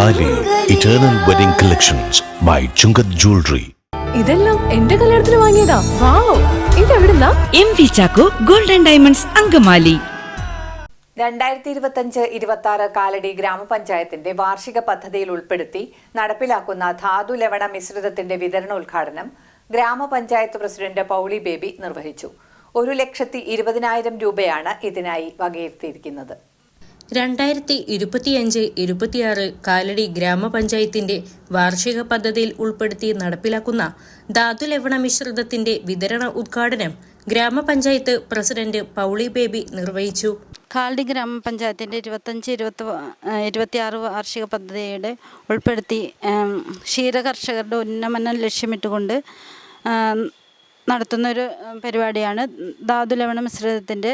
താലി eternal wedding collections by Chungath jewellery. ഇതെല്ലാം എന്റെ കല്യാണത്തിന് വാങ്ങിയതാ. വാവ്, ഇതെവിടുന്നാ? MV Chacko golden diamonds Angamaly. 2025-26 Kalady ഗ്രാമപഞ്ചായത്തിന്റെ വാർഷിക പദ്ധതിയിൽ ഉൾപ്പെടുത്തി നടപ്പിലാക്കുന്ന ധാതു ലവണ മിശ്രിതത്തിന്റെ വിതരണോദ്ഘാടനം ഗ്രാമപഞ്ചായത്ത് പ്രസിഡന്റ് പൗളി ബേബി നിർവഹിച്ചു. 1,20,000 രൂപയാണ് ഇതിനായി വകയിരുത്തിയിരിക്കുന്നത്. 2025-26 കാലടി ഗ്രാമപഞ്ചായത്തിന്റെ വാർഷിക പദ്ധതിയിൽ ഉൾപ്പെടുത്തി നടപ്പിലാക്കുന്ന ധാതുലവണ മിശ്രിതത്തിന്റെ വിതരണ ഉദ്ഘാടനം ഗ്രാമപഞ്ചായത്ത് പ്രസിഡന്റ് പൗളി ബേബി നിർവഹിച്ചു. കാലടി ഗ്രാമപഞ്ചായത്തിന്റെ 25-26 വാർഷിക പദ്ധതിയുടെ ഉൾപ്പെടുത്തി ക്ഷീരകർഷകരുടെ ഉന്നമനം ലക്ഷ്യമിട്ടുകൊണ്ട് നടത്തുന്നൊരു പരിപാടിയാണ് ധാതുലവണ മിശ്രിതത്തിന്റെ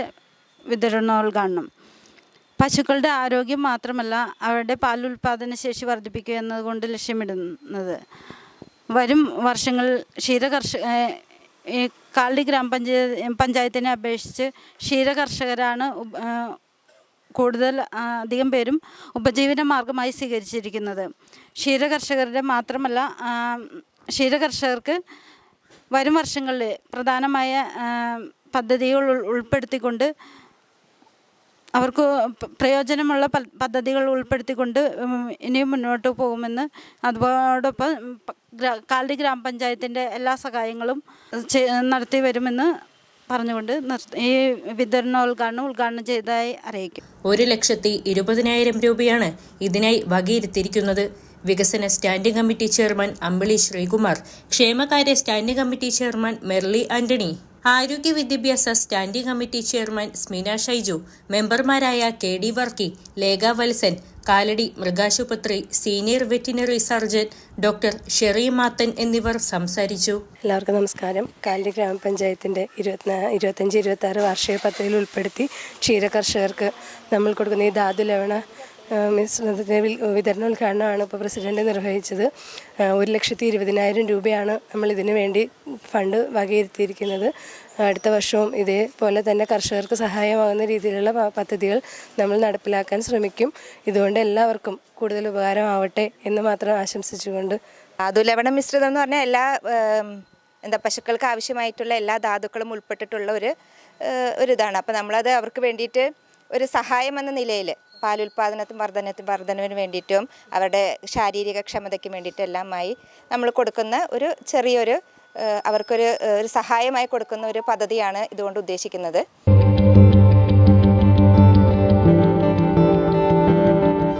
വിതരണോദ്ഘാടനം. പശുക്കളുടെ ആരോഗ്യം മാത്രമല്ല, അവരുടെ പാലുൽപാദന ശേഷി വർദ്ധിപ്പിക്കുക എന്നതുകൊണ്ട് ലക്ഷ്യമിടുന്നത്. വരും വർഷങ്ങളിൽ കാലടി ഗ്രാമപഞ്ചായത്തിനെ അപേക്ഷിച്ച് ക്ഷീരകർഷകരാണ് അധികം പേരും ഉപജീവന മാർഗമായി സ്വീകരിച്ചിരിക്കുന്നത്. ക്ഷീരകർഷകരുടെ മാത്രമല്ല, ക്ഷീരകർഷകർക്ക് വരും വർഷങ്ങളിൽ പ്രധാനമായ പദ്ധതികൾ ഉൾപ്പെടുത്തിക്കൊണ്ട് അവർക്ക് പ്രയോജനമുള്ള പദ്ധതികൾ ഉൾപ്പെടുത്തിക്കൊണ്ട് ഇനിയും മുന്നോട്ട് പോകുമെന്ന്, അതോടൊപ്പം കാലടി ഗ്രാമപഞ്ചായത്തിൻ്റെ എല്ലാ സഹായങ്ങളും നടത്തി വരുമെന്ന് പറഞ്ഞുകൊണ്ട് ഈ ഉദ്ഘാടനം ചെയ്തതായി അറിയിക്കും. 1,20,000 രൂപയാണ് ഇതിനായി വകയിരുത്തിയിരിക്കുന്നത്. വികസന standing committee chairman Ambili Sreekumar, ക്ഷേമകാര്യ standing committee chairman Merly Antony, ആരോഗ്യ വിദ്യാഭ്യാസ standing committee chairman Smina Shaiju, മെമ്പർമാരായ KD വർക്കി, ലേഖ വത്സൻ, കാലടി മൃഗാശുപത്രി senior veterinary surgeon doctor Sherry Mathan എന്നിവർ സംസാരിച്ചു. എല്ലാവർക്കും നമസ്കാരം. കാലടി ഗ്രാമപഞ്ചായത്തിൻ്റെ 25-26 വാർഷിക പദ്ധതിയിൽ ഉൾപ്പെടുത്തി ക്ഷീരകർഷകർക്ക് നമ്മൾ കൊടുക്കുന്ന ഈ ധാതുലവണ മിശ്രിതത്തിൻ്റെ വിതരണോദ്ഘാടനമാണ് ഇപ്പോൾ പ്രസിഡന്റ് നിർവഹിച്ചത്. 1,20,000 രൂപയാണ് നമ്മൾ ഇതിനു വേണ്ടി ഫണ്ട് വകയിരുത്തിയിരിക്കുന്നത്. അടുത്ത വർഷവും ഇതേപോലെ തന്നെ കർഷകർക്ക് സഹായമാകുന്ന രീതിയിലുള്ള പദ്ധതികൾ നമ്മൾ നടപ്പിലാക്കാൻ ശ്രമിക്കും. ഇതുകൊണ്ട് എല്ലാവർക്കും കൂടുതൽ ഉപകാരമാവട്ടെ എന്ന് മാത്രം ആശംസിച്ചുകൊണ്ട്. ധാതുലവണ മിശ്രിതം എന്ന് പറഞ്ഞാൽ എല്ലാ പശുക്കൾക്ക് ആവശ്യമായിട്ടുള്ള എല്ലാ ധാതുക്കളും ഉൾപ്പെട്ടിട്ടുള്ള ഒരു ഇതാണ്. അപ്പോൾ നമ്മളത് അവർക്ക് വേണ്ടിയിട്ട് ഒരു സഹായം എന്ന നിലയിൽ വർധനവിന് വേണ്ടിയിട്ടും അവരുടെ ശാരീരിക ക്ഷമതയ്ക്ക് വേണ്ടിയിട്ടെല്ലാമായി നമ്മൾ കൊടുക്കുന്ന ഒരു ചെറിയൊരു അവർക്കൊരു സഹായമായി കൊടുക്കുന്ന ഒരു പദ്ധതിയാണ് ഇതുകൊണ്ട് ഉദ്ദേശിക്കുന്നത്.